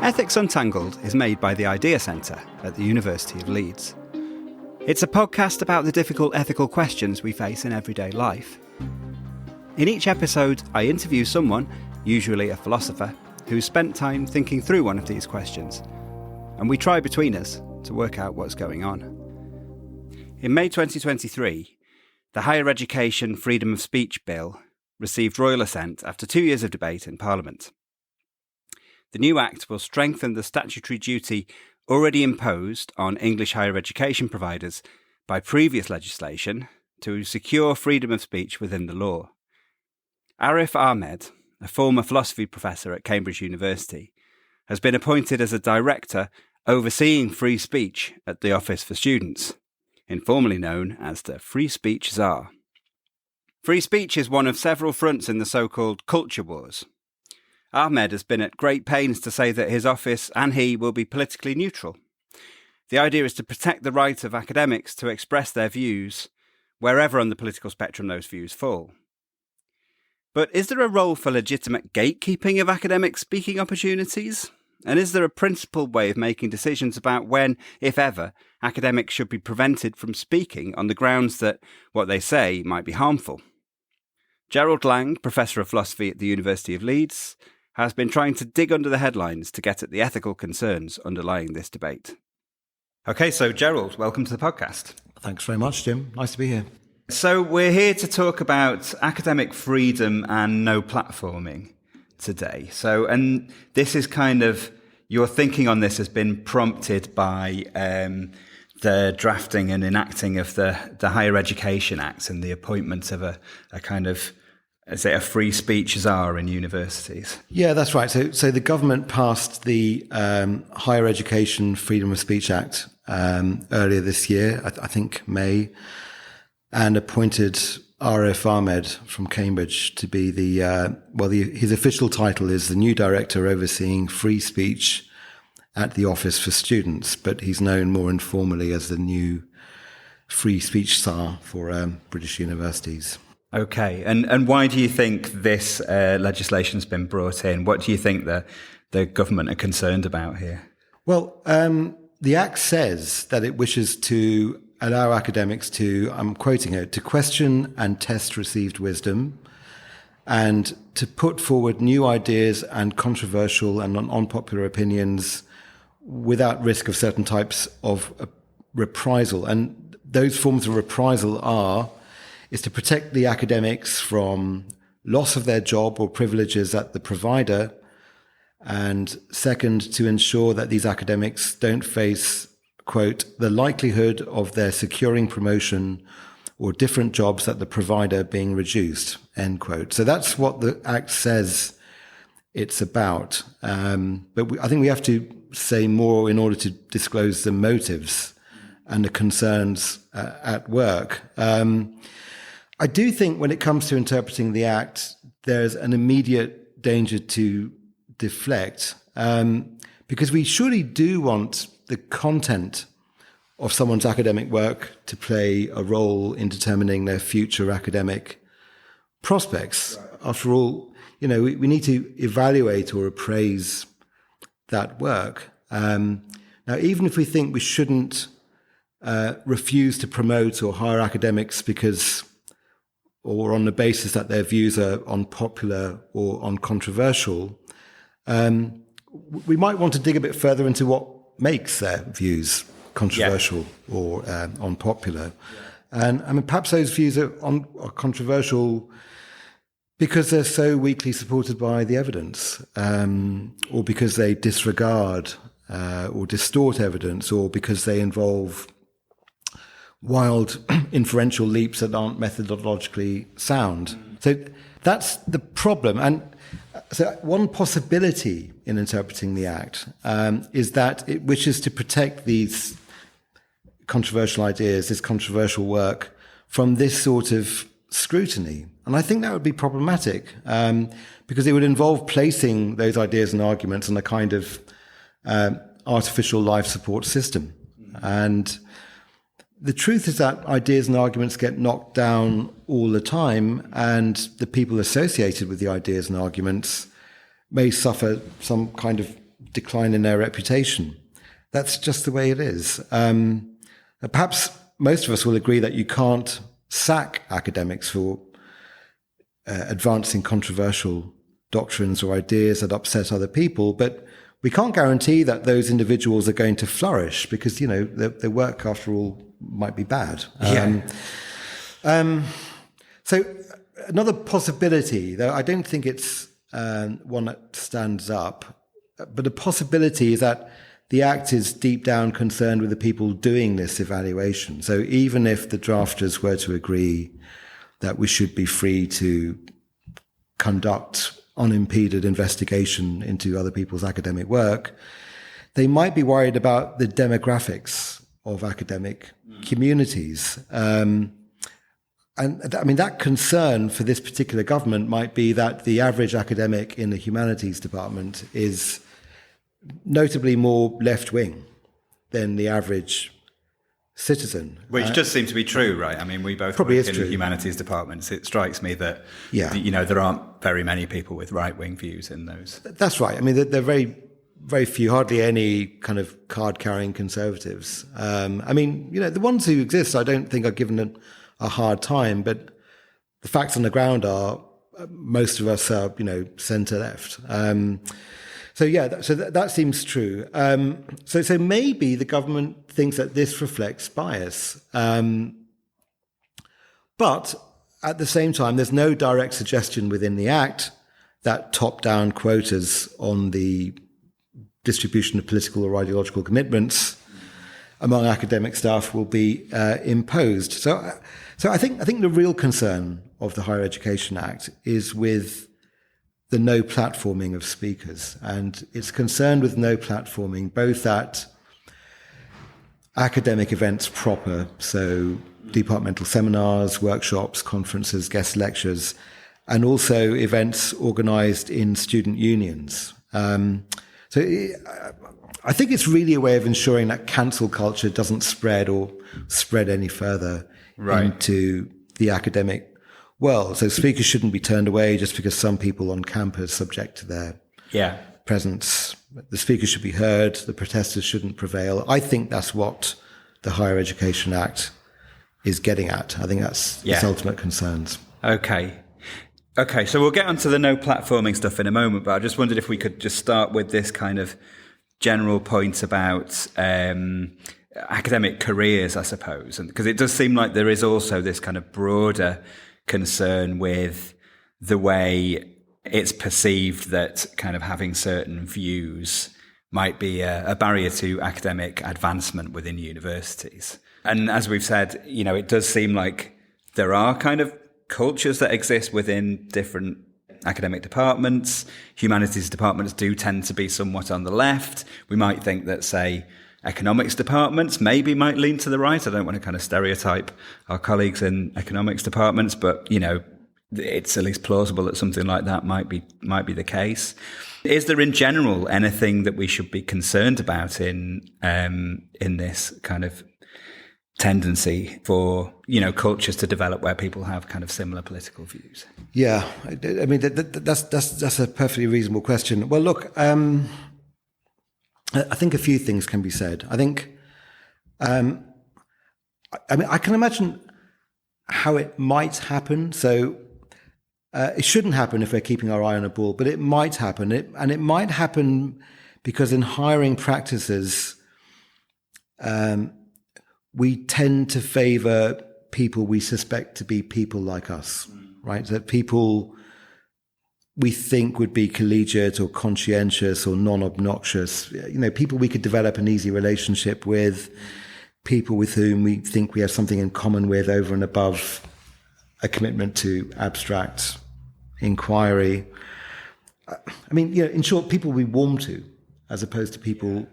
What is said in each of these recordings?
Ethics Untangled is made by the Idea Centre at the University of Leeds. It's a podcast about the difficult ethical questions we face in everyday life. In each episode, I interview someone, usually a philosopher, who's spent time thinking through one of these questions, and we try between us to work out what's going on. In May 2023, the Higher Education Freedom of Speech Bill received Royal Assent after 2 years of debate in Parliament. The new Act will strengthen the statutory duty already imposed on English higher education providers by previous legislation to secure freedom of speech within the law. Arif Ahmed, a former philosophy professor at Cambridge University, has been appointed as a director overseeing free speech at the Office for Students, informally known as the Speech Tsar. Free speech is one of several fronts in the so-called culture wars. Ahmed has been at great pains to say that his office and he will be politically neutral. The idea is to protect the right of academics to express their views wherever on the political spectrum those views fall. But is there a role for legitimate gatekeeping of academic speaking opportunities? And is there a principled way of making decisions about when, if ever, academics should be prevented from speaking on the grounds that what they say might be harmful? Gerald Lang, Professor of Philosophy at the University of Leeds, has been trying to dig under the headlines to get at the ethical concerns underlying this debate. OK, so Gerald, welcome to the podcast. Thanks very much, Jim. Nice to be here. So we're here to talk about academic freedom and no platforming today. And this is kind of, your thinking on this has been prompted by the drafting and enacting of the Higher Education Act and the appointment of a kind of, is it a free speech czar in universities? Yeah, that's right. So the government passed the Higher Education Freedom of Speech Act earlier this year, I think May, and appointed Arif Ahmed from Cambridge to be his official title is the new director overseeing free speech at the Office for Students, but he's known more informally as the new Free Speech Tsar for British universities. Okay, and why do you think this legislation's been brought in? What do you think the government are concerned about here? Well, the Act says that it wishes to allow academics to, I'm quoting it, to question and test received wisdom and to put forward new ideas and controversial and unpopular opinions without risk of certain types of reprisal. And those forms of reprisal is to protect the academics from loss of their job or privileges at the provider, and second, to ensure that these academics don't face, quote, the likelihood of their securing promotion or different jobs at the provider being reduced, end quote. So that's what the Act says it's about. But I think we have to say more in order to disclose the motives and the concerns at work. I do think when it comes to interpreting the Act, there's an immediate danger to deflect, because we surely do want the content of someone's academic work to play a role in determining their future academic prospects. Right. After all, we need to evaluate or appraise that work. Now, even if we think we shouldn't refuse to promote or hire academics or on the basis that their views are unpopular or uncontroversial, we might want to dig a bit further into what makes their views controversial or unpopular. Yeah. And I mean, perhaps those views are controversial because they're so weakly supported by the evidence, or because they disregard or distort evidence, or because they involve wild inferential leaps that aren't methodologically sound. So that's the problem. And so one possibility in interpreting the Act is that it wishes to protect these controversial ideas, this controversial work, from this sort of scrutiny. And I think that would be problematic, because it would involve placing those ideas and arguments in a kind of artificial life support system. And the truth is that ideas and arguments get knocked down all the time, and the people associated with the ideas and arguments may suffer some kind of decline in their reputation. That's just the way it is. Perhaps most of us will agree that you can't sack academics for advancing controversial doctrines or ideas that upset other people, but we can't guarantee that those individuals are going to flourish because, their work, after all, might be bad. So another possibility, though I don't think it's one that stands up, but a possibility is that the Act is deep down concerned with the people doing this evaluation. So even if the drafters were to agree that we should be free to conduct unimpeded investigation into other people's academic work, they might be worried about the demographics of academic communities. And that concern for this particular government might be that the average academic in the humanities department is notably more left-wing than the average citizen. Which does seem to be true, right? I mean, we both work in the humanities departments. It strikes me that, there aren't very many people with right-wing views in those. That's right. I mean, there are very, very few, hardly any kind of card-carrying conservatives. The ones who exist, I don't think are given a hard time, but the facts on the ground are most of us are, centre-left. So that seems true. So maybe the government thinks that this reflects bias. But at the same time, there's no direct suggestion within the Act that top-down quotas on the distribution of political or ideological commitments among academic staff will be imposed. So I think the real concern of the Higher Education Act is with the no platforming of speakers, and it's concerned with no platforming both at academic events proper, so departmental seminars, workshops, conferences, guest lectures, and also events organised in student unions. So I think it's really a way of ensuring that cancel culture doesn't spread any further into the academic world. So speakers shouldn't be turned away just because some people on campus subject to their presence. The speakers should be heard. The protesters shouldn't prevail. I think that's what the Higher Education Act is getting at. I think that's its ultimate concerns. Okay, so we'll get onto the no platforming stuff in a moment, but I just wondered if we could just start with this kind of general point about academic careers, I suppose, and because it does seem like there is also this kind of broader concern with the way it's perceived that kind of having certain views might be a barrier to academic advancement within universities. And as we've said, it does seem like there are kind of cultures that exist within different academic departments. Humanities departments do tend to be somewhat on the left. We might think that, say, economics departments maybe might lean to the right. I don't want to kind of stereotype our colleagues in economics departments, but, it's at least plausible that something like that might be the case. Is there in general anything that we should be concerned about in this kind of tendency for, cultures to develop where people have kind of similar political views? Yeah, I mean, that's a perfectly reasonable question. Well, look, I think a few things can be said. I think, I can imagine how it might happen. So it shouldn't happen if we're keeping our eye on a ball, but it might happen. And it might happen because in hiring practices, we tend to favour people we suspect to be people like us, right? That people we think would be collegiate or conscientious or non-obnoxious, people we could develop an easy relationship with, people with whom we think we have something in common with over and above a commitment to abstract inquiry. In short, people we warm to, as opposed to people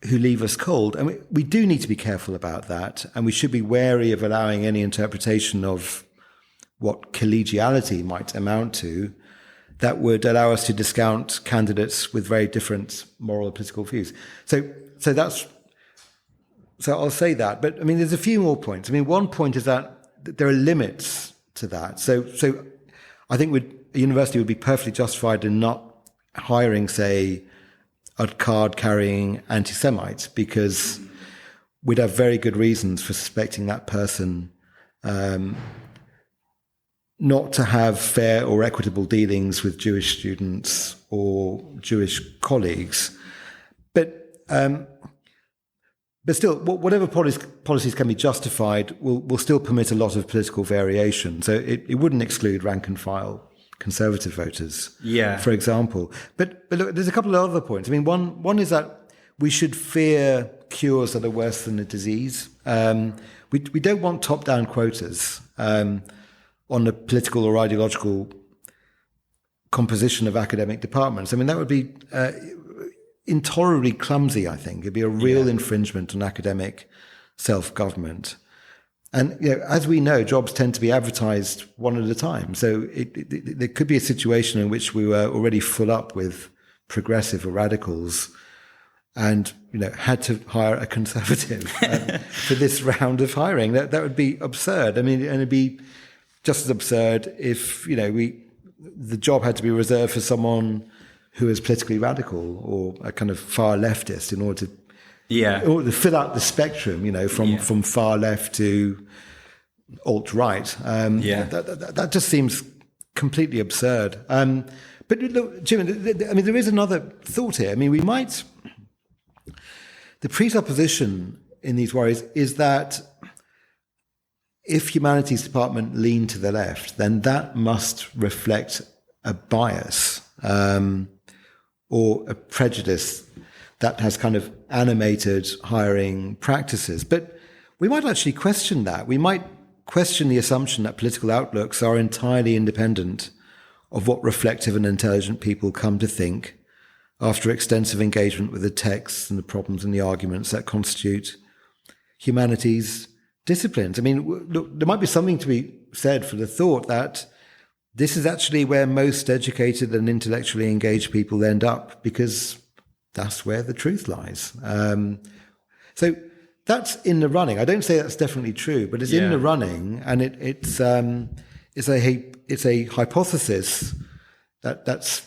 who leave us cold. And we do need to be careful about that, and we should be wary of allowing any interpretation of what collegiality might amount to that would allow us to discount candidates with very different moral and political views. So I'll say that. But there's a few more points. One point is that there are limits to that. So I think a university would be perfectly justified in not hiring, say, a card-carrying anti-Semite, because we'd have very good reasons for suspecting that person not to have fair or equitable dealings with Jewish students or Jewish colleagues. But still, whatever policies can be justified will still permit a lot of political variation. So it wouldn't exclude rank and file Conservative voters, for example. But look, there's a couple of other points. I mean, one is that we should fear cures that are worse than the disease. We don't want top-down quotas on the political or ideological composition of academic departments. I mean, that would be intolerably clumsy, I think. It'd be a real infringement on academic self-government. And as we know, jobs tend to be advertised one at a time. So there could be a situation in which we were already full up with progressive or radicals and had to hire a conservative for this round of hiring. That would be absurd. I mean, and it'd be just as absurd if the job had to be reserved for someone who is politically radical or a kind of far leftist in order to fill out the spectrum, from far left to alt-right. That just seems completely absurd. But look, Jim, I mean, there is another thought here. I mean, the presupposition in these worries is that if humanities department lean to the left, then that must reflect a bias or a prejudice that has kind of animated hiring practices. But we might actually question that. We might question the assumption that political outlooks are entirely independent of what reflective and intelligent people come to think after extensive engagement with the texts and the problems and the arguments that constitute humanities disciplines. I mean, look, there might be something to be said for the thought that this is actually where most educated and intellectually engaged people end up, because that's where the truth lies. So that's in the running. I don't say that's definitely true, but it's in the running, and it's a hypothesis that's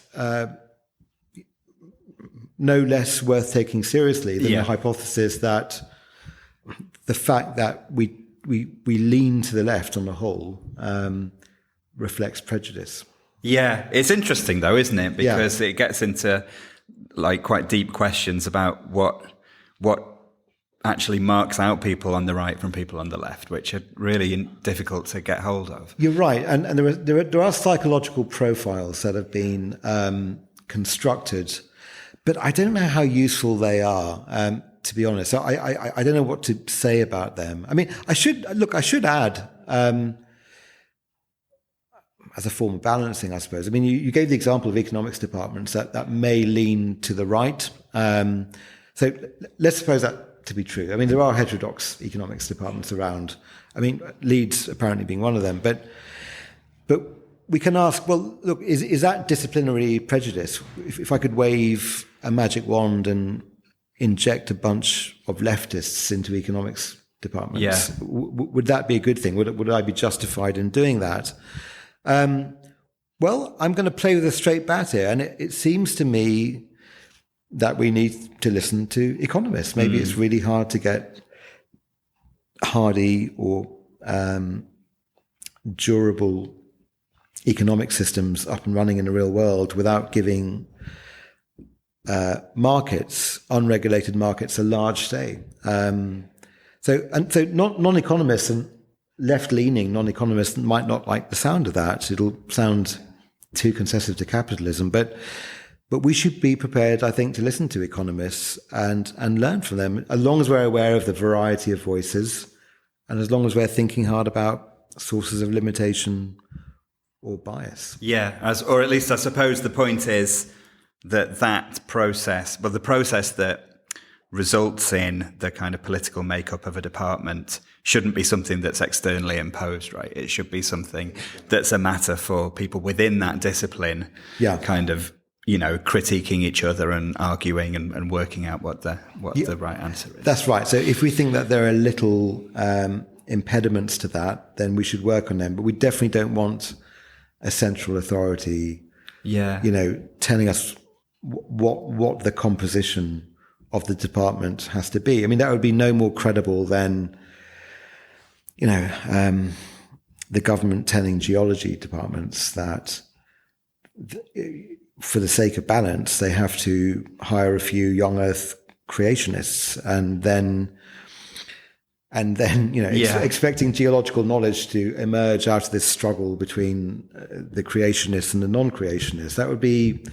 no less worth taking seriously than the hypothesis that the fact that we lean to the left on the whole reflects prejudice. Yeah, it's interesting though, isn't it? Because it gets into quite deep questions about what actually marks out people on the right from people on the left, which are really difficult to get hold of. You're right, and there are psychological profiles that have been constructed, but I don't know how useful they are. To be honest, so I don't know what to say about them. I mean, I should add, as a form of balancing, I suppose. I mean, you gave the example of economics departments that may lean to the right. So let's suppose that to be true. I mean, there are heterodox economics departments around. I mean, Leeds apparently being one of them. But we can ask, well, look, is that disciplinary prejudice? If I could wave a magic wand and inject a bunch of leftists into economics departments, would that be a good thing? Would I be justified in doing that? Well, I'm going to play with a straight bat here, and it seems to me that we need to listen to economists. Maybe it's really hard to get hardy or durable economic systems up and running in the real world without giving unregulated markets, a large say. So non-economists and left-leaning non-economists might not like the sound of that. It'll sound too concessive to capitalism, but we should be prepared, I think, to listen to economists and learn from them, as long as we're aware of the variety of voices and as long as we're thinking hard about sources of limitation or bias. Yeah, or at least I suppose the point is that process, but the process that results in the kind of political makeup of a department shouldn't be something that's externally imposed, right? It should be something that's a matter for people within that discipline, kind of, critiquing each other and arguing and working out what the right answer is. That's right. So if we think that there are little impediments to that, then we should work on them. But we definitely don't want a central authority, telling us what the composition of the department has to be. I mean, that would be no more credible than, the government telling geology departments that for the sake of balance, they have to hire a few young Earth creationists and then expecting geological knowledge to emerge out of this struggle between the creationists and the non-creationists. That would be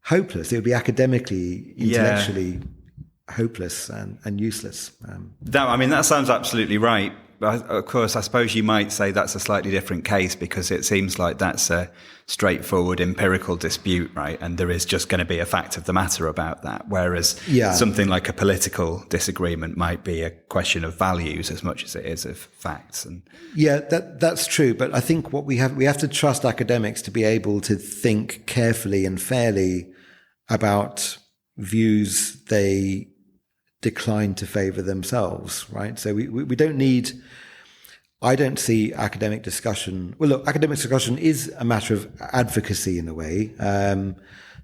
hopeless. It would be academically, intellectually hopeless and useless. That sounds absolutely right. Of course, I suppose you might say that's a slightly different case because it seems like that's a straightforward empirical dispute, right? And there is just going to be a fact of the matter about that. Whereas something like a political disagreement might be a question of values as much as it is of facts. And that's true. But I think what we have to trust academics to be able to think carefully and fairly about views they decline to favour themselves, right? So we don't need. I don't see academic discussion. Well, look, academic discussion is a matter of advocacy in a way.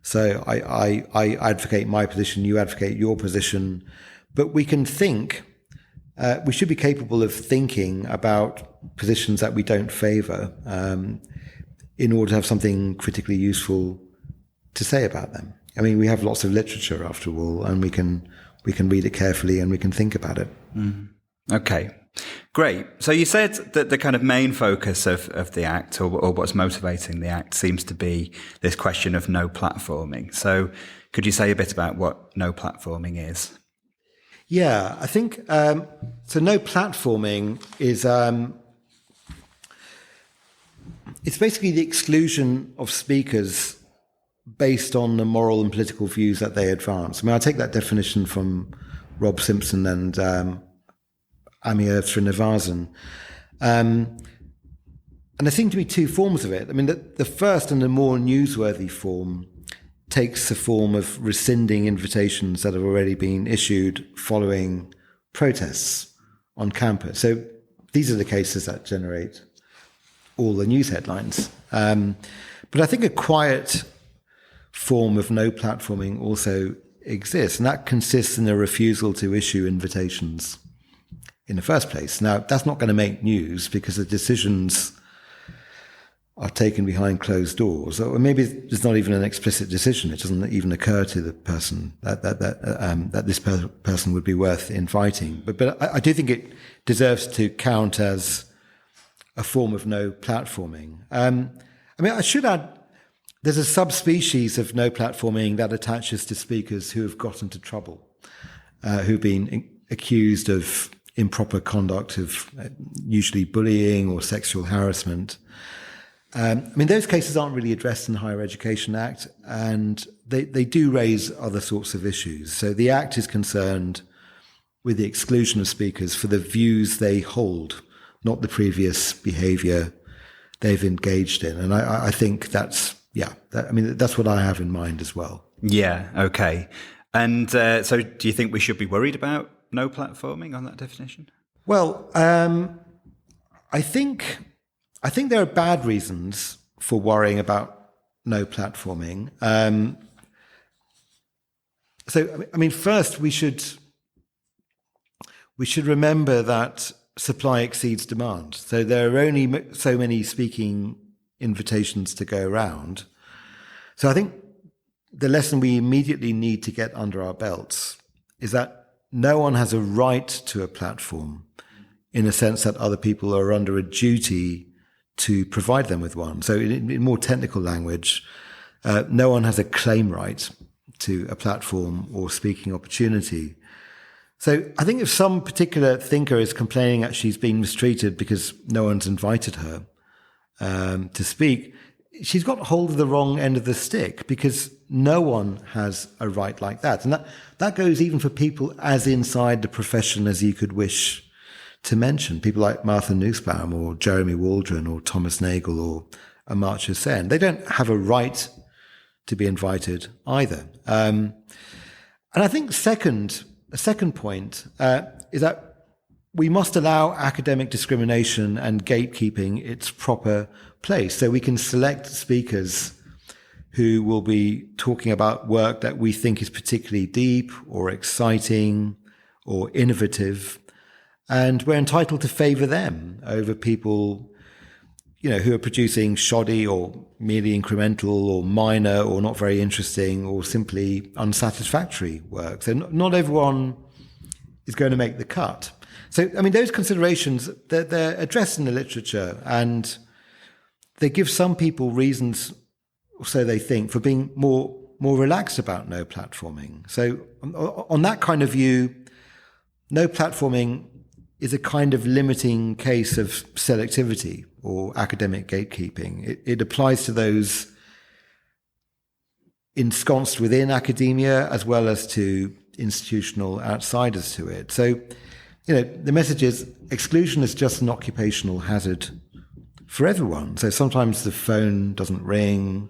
So I advocate my position, you advocate your position, but we can think. We should be capable of thinking about positions that we don't favour in order to have something critically useful to say about them. I mean, we have lots of literature after all, and we can read it carefully and we can think about it. Mm. Okay, great. So you said that the kind of main focus of the Act or what's motivating the Act seems to be this question of no platforming. So could you say a bit about what no platforming is? Yeah, I think, so no platforming is, it's basically the exclusion of speakers based on the moral and political views that they advance. I mean, I take that definition from Rob Simpson and Amir Srinivasan. And there seem to be two forms of it. I mean, the first and the more newsworthy form takes the form of rescinding invitations that have already been issued following protests on campus. So these are the cases that generate all the news headlines. But I think a quiet form of no platforming also exists, and that consists in a refusal to issue invitations in the first place. Now, that's not going to make news because the decisions are taken behind closed doors, or maybe there's not even an explicit decision. It doesn't even occur to the person that this person would be worth inviting. But I do think it deserves to count as a form of no platforming. I mean, I should add, there's a subspecies of no platforming that attaches to speakers who have got into trouble, who've been accused of improper conduct, of usually bullying or sexual harassment. I mean, those cases aren't really addressed in the Higher Education Act, and they do raise other sorts of issues. So the Act is concerned with the exclusion of speakers for the views they hold, not the previous behaviour they've engaged in. And I think that's what I have in mind as well. Yeah, okay. And so do you think we should be worried about no platforming on that definition? Well, I think there are bad reasons for worrying about no platforming. So, I mean, first we should remember that supply exceeds demand. So there are only so many speaking invitations to go around. So I think the lesson we immediately need to get under our belts is that no one has a right to a platform in a sense that other people are under a duty to provide them with one. So in more technical language, no one has a claim right to a platform or speaking opportunity. So I think if some particular thinker is complaining that she's being mistreated because no one's invited her to speak, she's got hold of the wrong end of the stick, because no one has a right like that. And that goes even for people as inside the profession as you could wish to mention. People like Martha Nussbaum or Jeremy Waldron or Thomas Nagel or Amartya Sen. They don't have a right to be invited either. And I think a second point is that we must allow academic discrimination and gatekeeping its proper place. So we can select speakers who will be talking about work that we think is particularly deep or exciting or innovative. And we're entitled to favour them over people, who are producing shoddy or merely incremental or minor or not very interesting or simply unsatisfactory work. So not everyone is going to make the cut. So, those considerations, they're addressed in the literature, and they give some people reasons, so they think, for being more relaxed about no platforming. So on that kind of view, no platforming is a kind of limiting case of selectivity or academic gatekeeping. It applies to those ensconced within academia as well as to institutional outsiders to it. So, the message is exclusion is just an occupational hazard for everyone. So sometimes the phone doesn't ring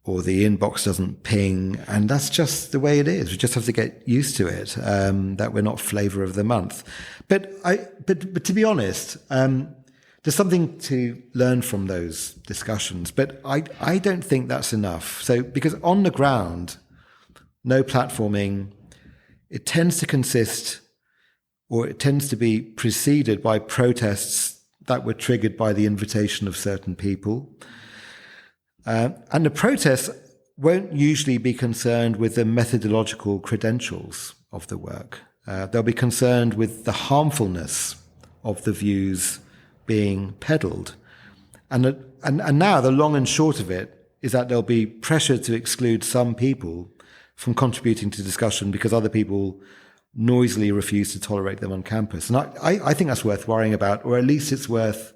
or the inbox doesn't ping, and that's just the way it is. We just have to get used to it, that we're not flavour of the month. But to be honest, there's something to learn from those discussions, but I don't think that's enough. So, because on the ground, no platforming, it tends to be preceded by protests that were triggered by the invitation of certain people. And the protests won't usually be concerned with the methodological credentials of the work. They'll be concerned with the harmfulness of the views being peddled. And now the long and short of it is that there'll be pressure to exclude some people from contributing to discussion because other people noisily refuse to tolerate them on campus. And I think that's worth worrying about, or at least it's worth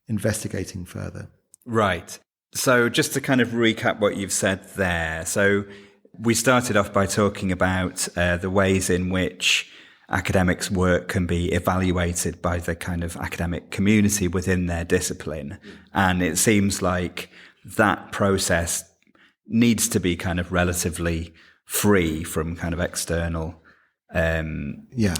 investigating further. Right. So just to kind of recap what you've said there. So we started off by talking about the ways in which academics' work can be evaluated by the kind of academic community within their discipline. And it seems like that process needs to be kind of relatively free from kind of external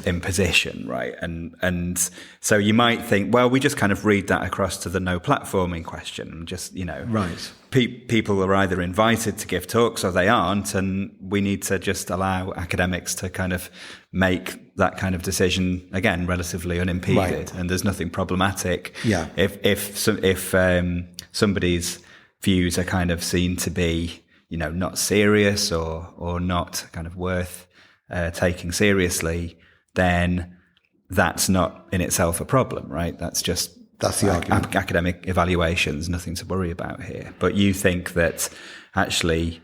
imposition, right? And so you might think, well, we just kind of read that across to the no platforming question and just, right. People are either invited to give talks or they aren't, and we need to just allow academics to kind of make that kind of decision, again, relatively unimpeded. Right. And there's nothing problematic. Yeah. If somebody's views are kind of seen to be, not serious or not kind of worth taking seriously, then that's not in itself a problem, right? That's the argument. Academic evaluations, nothing to worry about here. But you think that actually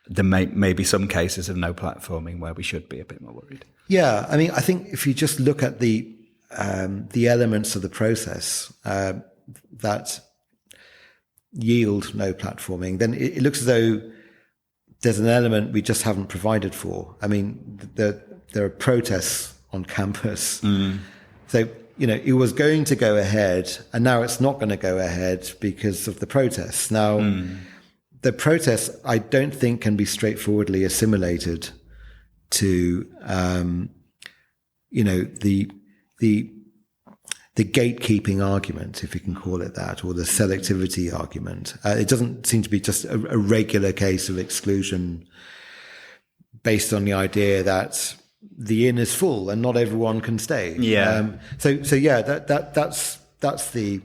there may be some cases of no platforming where we should be a bit more worried. Yeah, I think if you just look at the elements of the process that yield no platforming, then it looks as though there's an element we just haven't provided for. There are protests on campus. So, it was going to go ahead and now it's not going to go ahead because of the protests. Now, the protests, I don't think can be straightforwardly assimilated to, the gatekeeping argument, if you can call it that, or the selectivity argument. It doesn't seem to be just a regular case of exclusion based on the idea that the inn is full and not everyone can stay. Yeah. That's the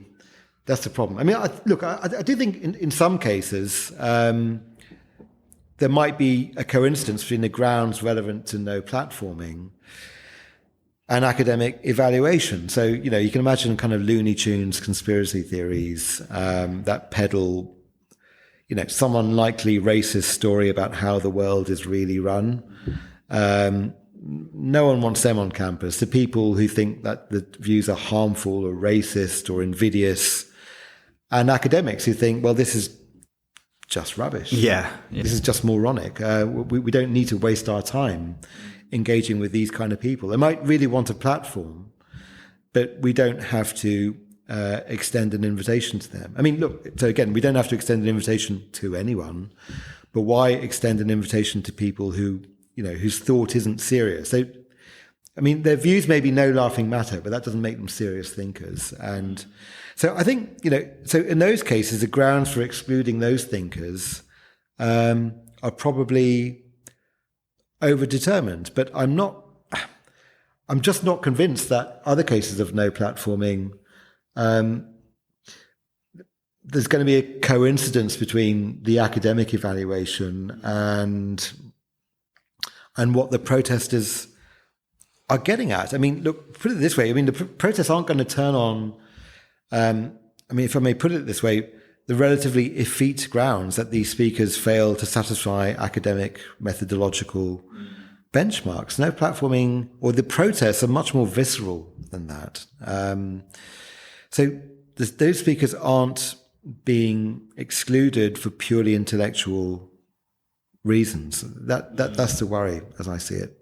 problem. I do think in some cases there might be a coincidence between the grounds relevant to no platforming and academic evaluation. So, you can imagine kind of Looney Tunes conspiracy theories that peddle, some unlikely racist story about how the world is really run. No one wants them on campus. The people who think that the views are harmful or racist or invidious, and academics who think, well, this is just rubbish. Yeah. This is just moronic. We don't need to waste our time engaging with these kind of people. They might really want a platform, but we don't have to extend an invitation to them. So again, we don't have to extend an invitation to anyone, but why extend an invitation to people who, whose thought isn't serious? So, their views may be no laughing matter, but that doesn't make them serious thinkers. And so I think, so in those cases, the grounds for excluding those thinkers are probably overdetermined. But I'm just not convinced that other cases of no platforming, there's going to be a coincidence between the academic evaluation and what the protesters are getting at. I mean, look, put it this way. I mean, the protests aren't going to turn on, if I may put it this way, the relatively effete grounds that these speakers fail to satisfy academic methodological benchmarks. No platforming, or the protests are much more visceral than that. So those speakers aren't being excluded for purely intellectual reasons. That's the worry, as I see it.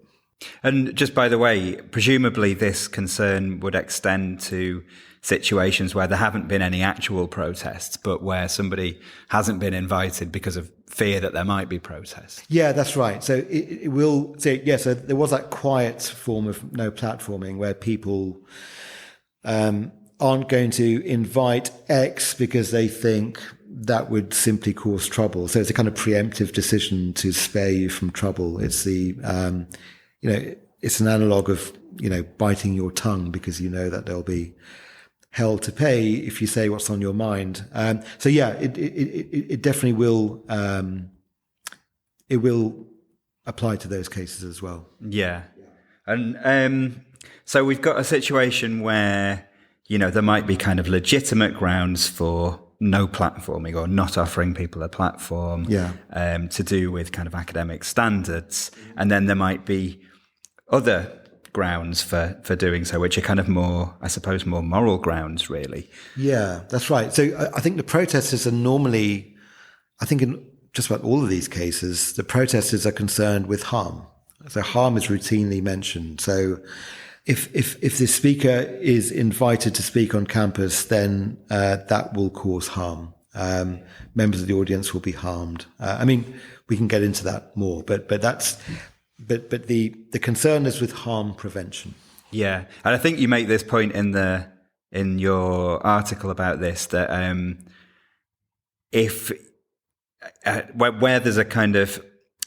And just by the way, presumably this concern would extend to situations where there haven't been any actual protests, but where somebody hasn't been invited because of fear that there might be protests. Yeah, that's right. So it will say, yeah, so there was that quiet form of no platforming where people aren't going to invite X because they think that would simply cause trouble. So it's a kind of preemptive decision to spare you from trouble. It's the, it's an analog of, biting your tongue because you know that there'll be hell to pay if you say what's on your mind. So yeah, it definitely will, it will apply to those cases as well. Yeah. And so we've got a situation where, there might be kind of legitimate grounds for no platforming or not offering people a platform, to do with kind of academic standards. And then there might be other grounds for doing so, which are kind of more, I suppose, more moral grounds, really. Yeah, that's right. So I think the protesters are normally, I think in just about all of these cases, the protesters are concerned with harm. So harm is routinely mentioned. So if the speaker is invited to speak on campus, then that will cause harm. Members of the audience will be harmed. We can get into that more, but the concern is with harm prevention. Yeah, and I think you make this point in your article about this, that where there's a kind of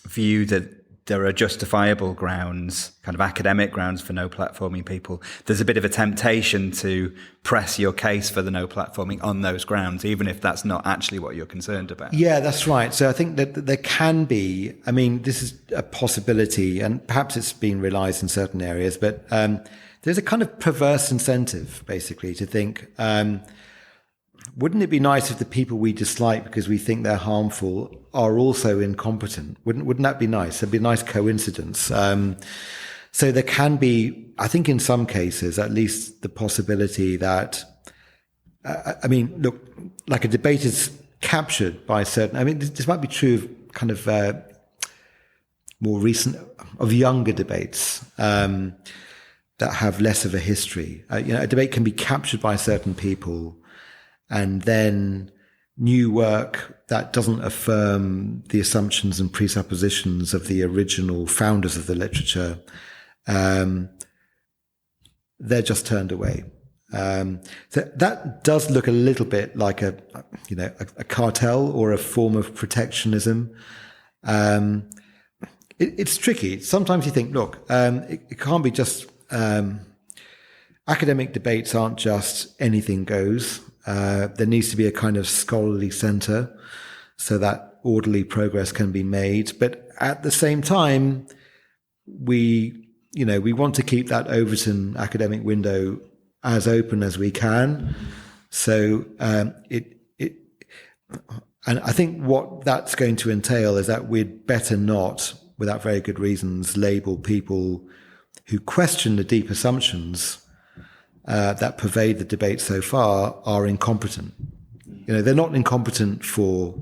view that there are justifiable grounds, kind of academic grounds for no platforming people, there's a bit of a temptation to press your case for the no platforming on those grounds, even if that's not actually what you're concerned about. Yeah, that's right. So I think that there can be, this is a possibility, and perhaps it's been realized in certain areas, but there's a kind of perverse incentive, basically, to think, wouldn't it be nice if the people we dislike because we think they're harmful are also incompetent? Wouldn't that be nice? It'd be a nice coincidence. So there can be, I think in some cases, at least the possibility that, look, like a debate is captured by certain, this might be true of kind of more recent, of younger debates that have less of a history. A debate can be captured by certain people, and then new work that doesn't affirm the assumptions and presuppositions of the original founders of the literature, they're just turned away. So that does look a little bit like a cartel or a form of protectionism. It's tricky. Sometimes you think, look, it can't be just academic debates aren't just anything goes. There needs to be a kind of scholarly center so that orderly progress can be made. But at the same time, we want to keep that Overton academic window as open as we can. So, and I think what that's going to entail is that we'd better not, without very good reasons, label people who question the deep assumptions that pervade the debate so far are incompetent. They're not incompetent for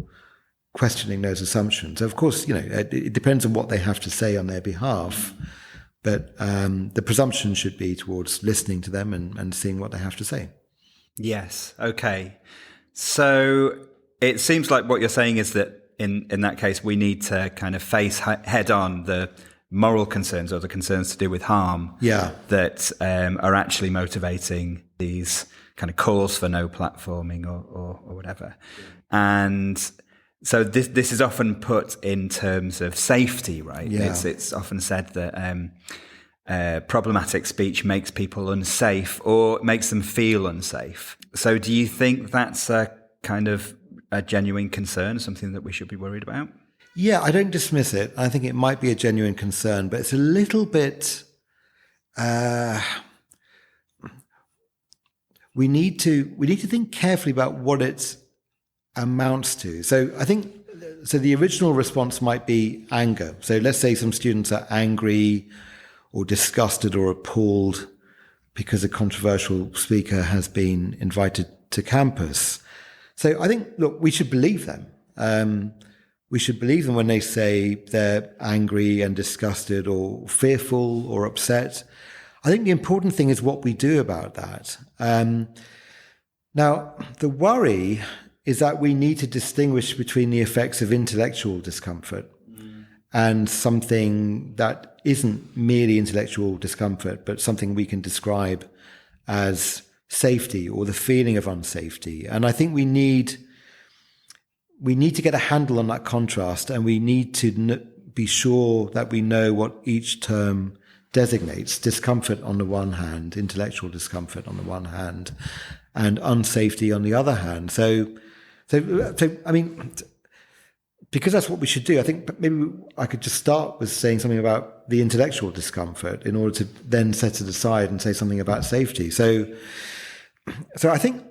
questioning those assumptions. Of course, it depends on what they have to say on their behalf, but the presumption should be towards listening to them and seeing what they have to say. Yes. Okay. So it seems like what you're saying is that in that case, we need to kind of face head on the moral concerns or the concerns to do with harm that are actually motivating these kind of calls for no platforming or whatever. And So this is often put in terms of safety, right? Yeah. It's often said that problematic speech makes people unsafe or makes them feel unsafe. So do you think that's a kind of a genuine concern, something that we should be worried about? Yeah, I don't dismiss it. I think it might be a genuine concern, but it's a little bit... we need to think carefully about what it amounts to. So I think the original response might be anger. So let's say some students are angry or disgusted or appalled because a controversial speaker has been invited to campus. So I think, look, we should believe them. We should believe them when they say they're angry and disgusted or fearful or upset. I think the important thing is what we do about that. Now, the worry is that we need to distinguish between the effects of intellectual discomfort and something that isn't merely intellectual discomfort, but something we can describe as safety or the feeling of unsafety. And I think we need to get a handle on that contrast, and we need to be sure that we know what each term designates: discomfort on the one hand, intellectual discomfort on the one hand, and unsafety on the other hand. So I mean, because that's what we should do, I think maybe I could just start with saying something about the intellectual discomfort in order to then set it aside and say something about safety. So I think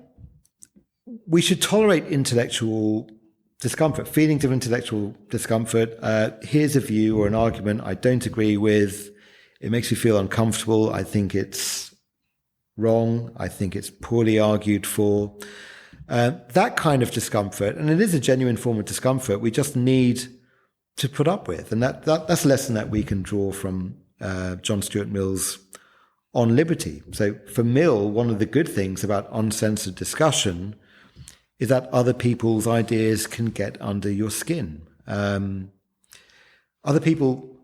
we should tolerate intellectual discomfort, feelings of intellectual discomfort. Here's a view or an argument I don't agree with. It makes me feel uncomfortable. I think it's wrong. I think it's poorly argued for. That kind of discomfort, and it is a genuine form of discomfort, we just need to put up with. And that's a lesson that we can draw from John Stuart Mill's On Liberty. So for Mill, one of the good things about uncensored discussion is that other people's ideas can get under your skin. Other people,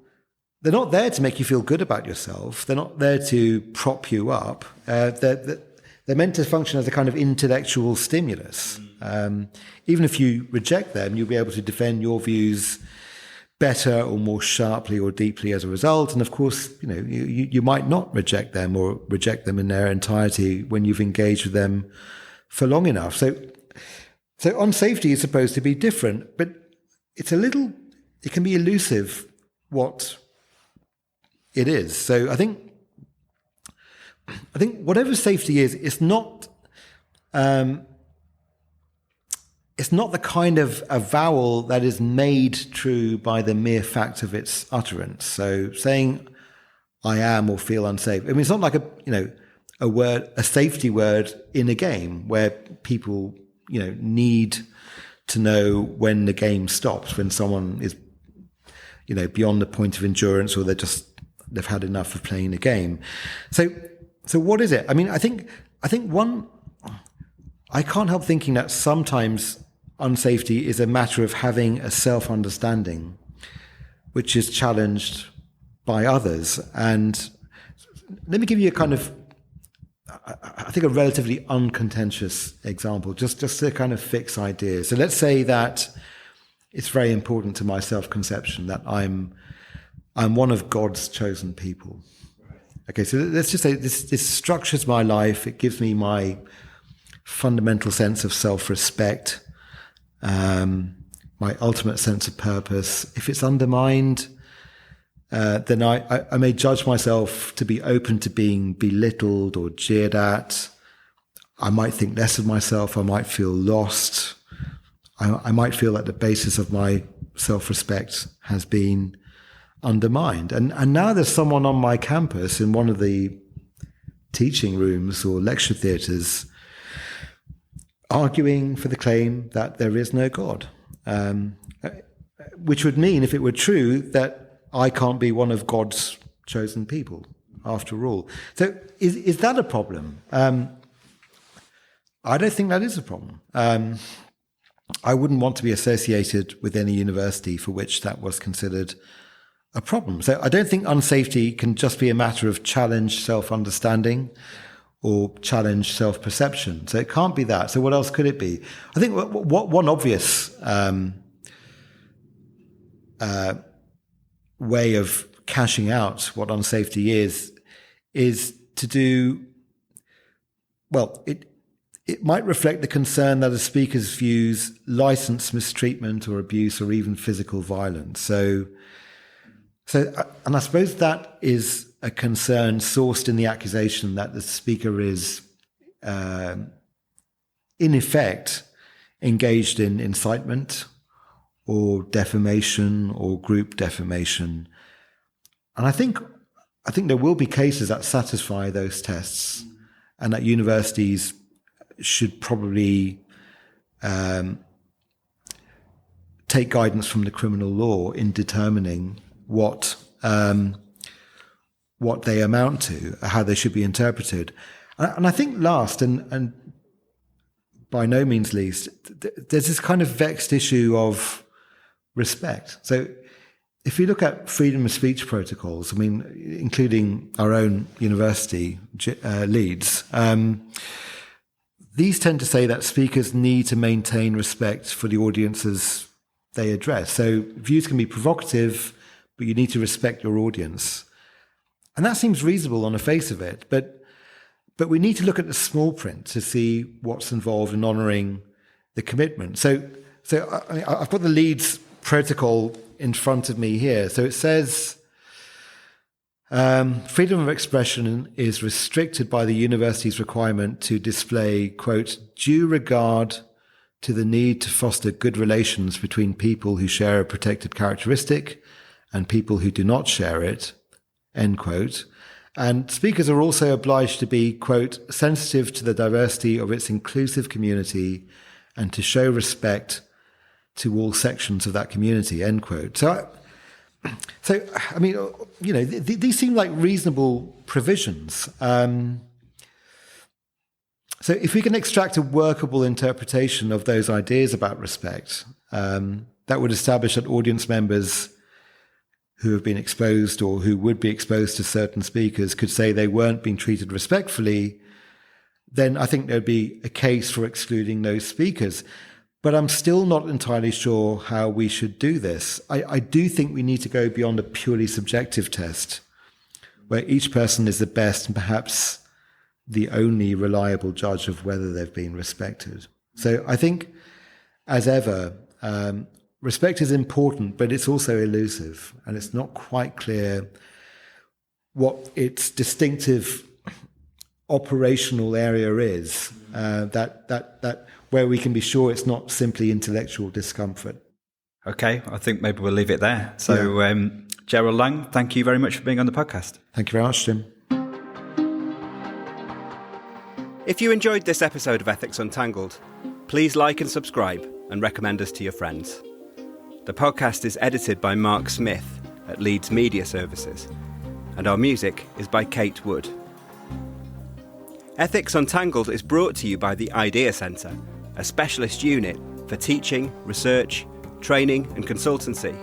they're not there to make you feel good about yourself. They're not there to prop you up. They're meant to function as a kind of intellectual stimulus. Even if you reject them, you'll be able to defend your views better or more sharply or deeply as a result. And of course, you might not reject them or reject them in their entirety when you've engaged with them for long enough. So on safety is supposed to be different, but it can be elusive what it is. So I think whatever safety is, it's not the kind of avowal that is made true by the mere fact of its utterance. So saying I am or feel unsafe. I mean, it's not like a safety word in a game where people, need to know when the game stops, when someone is, beyond the point of endurance, or they've had enough of playing the game. So what is it? I mean, I think I can't help thinking that sometimes unsafety is a matter of having a self-understanding which is challenged by others. And let me give you a relatively uncontentious example, just to kind of fix ideas. So let's say that it's very important to my self-conception that I'm one of God's chosen people. Okay, so let's just say this structures my life. It gives me my fundamental sense of self-respect, my ultimate sense of purpose. If it's undermined, then I may judge myself to be open to being belittled or jeered at. I might think less of myself. I might feel lost. I might feel that the basis of my self-respect has been undermined. And now there's someone on my campus in one of the teaching rooms or lecture theatres arguing for the claim that there is no God, which would mean, if it were true, that I can't be one of God's chosen people, after all. So is that a problem? I don't think that is a problem. I wouldn't want to be associated with any university for which that was considered a problem. So I don't think unsafety can just be a matter of challenged self-understanding or challenged self-perception. So it can't be that. So what else could it be? I think one obvious way of cashing out what unsafety is to do, well, it might reflect the concern that a speaker's views license mistreatment or abuse or even physical violence. So, and I suppose that is a concern sourced in the accusation that the speaker is, in effect, engaged in incitement or defamation or group defamation. And I think there will be cases that satisfy those tests, and that universities should probably take guidance from the criminal law in determining what they amount to, how they should be interpreted. And I think last, and by no means least, there's this kind of vexed issue of respect. So if you look at freedom of speech protocols, I mean, including our own university, Leeds, these tend to say that speakers need to maintain respect for the audiences they address. So views can be provocative, but you need to respect your audience. And that seems reasonable on the face of it, but we need to look at the small print to see what's involved in honouring the commitment. So I've got the Leeds protocol in front of me here. So it says, freedom of expression is restricted by the university's requirement to display, quote, due regard to the need to foster good relations between people who share a protected characteristic and people who do not share it, end quote. And speakers are also obliged to be, quote, sensitive to the diversity of its inclusive community and to show respect to all sections of that community, end quote. So I mean, you know, these seem like reasonable provisions. So if we can extract a workable interpretation of those ideas about respect, that would establish that audience members who have been exposed or who would be exposed to certain speakers could say they weren't being treated respectfully, then I think there'd be a case for excluding those speakers. But I'm still not entirely sure how we should do this. I do think we need to go beyond a purely subjective test, where each person is the best and perhaps the only reliable judge of whether they've been respected. So I think, as ever, respect is important, but it's also elusive, and it's not quite clear what its distinctive operational area is, that where we can be sure it's not simply intellectual discomfort. Okay, I think maybe we'll leave it there. So, yeah. Gerald Lang, thank you very much for being on the podcast. Thank you very much, Jim. If you enjoyed this episode of Ethics Untangled, please like and subscribe and recommend us to your friends. The podcast is edited by Mark Smith at Leeds Media Services, and our music is by Kate Wood. Ethics Untangled is brought to you by the Idea Centre, a specialist unit for teaching, research, training and consultancy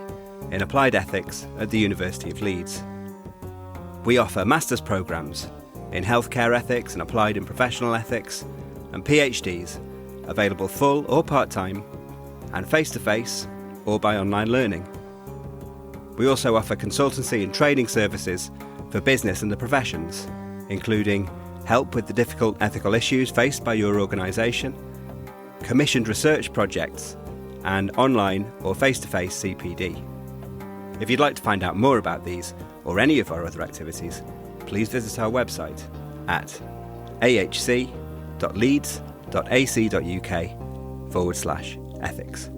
in applied ethics at the University of Leeds. We offer master's programmes in healthcare ethics and applied and professional ethics, and PhDs available full or part-time and face-to-face or by online learning. We also offer consultancy and training services for business and the professions, including help with the difficult ethical issues faced by your organisation, commissioned research projects, and online or face-to-face CPD. If you'd like to find out more about these or any of our other activities, please visit our website at ahc.leeds.ac.uk/ethics.